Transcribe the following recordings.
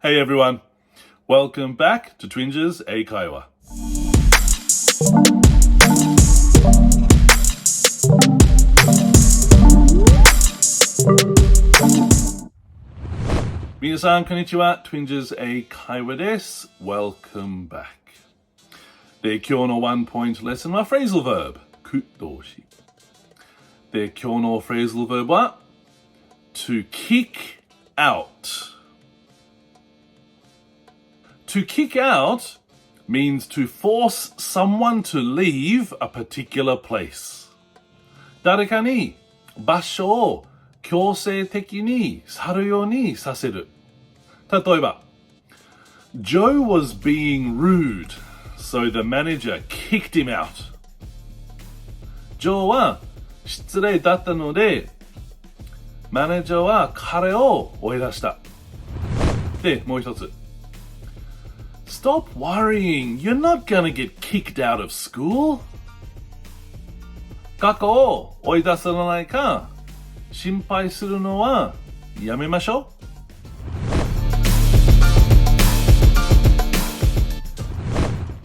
Hey everyone, welcome back to Twinges 英会話。皆さんこんにちは、Twinges 英会話です。Welcome back。で、今日のワンポイントレッスンは Phrasal Verb、句動詞。で、今日の Phrasal Verb は to kick out。To kick out means to force someone to leave a particular place. 誰かに場所を強制的に去るようにさせる。例えば、Joe was being rude, so the manager kicked him out. ジョーは失礼だったので、マネージャーは彼を追い出した。で、もう一つ。Stop worrying. You're not gonna get kicked out of school. 学校を追い出さないか心配するのはやめましょ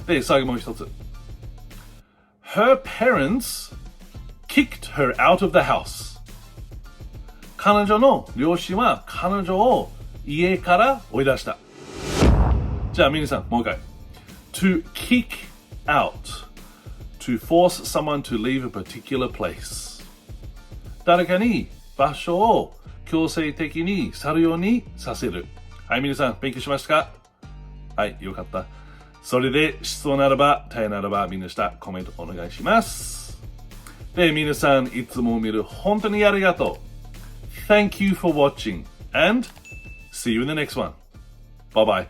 う。で、最後もう一つ。Her parents kicked her out of the house. 彼女の両親は彼女を家から追い出した。じゃあ皆さん、もう一回。To kick out. To force someone to leave a particular place. 誰かに場所を強制的に去るようにさせる。はい、皆さん、勉強しましたか？はい、よかった。それで、質問ならば、問いならば、みんな下、コメントお願いします。で、皆さん、いつも見る本当にありがとう。Thank you for watching and see you in the next one. Bye bye.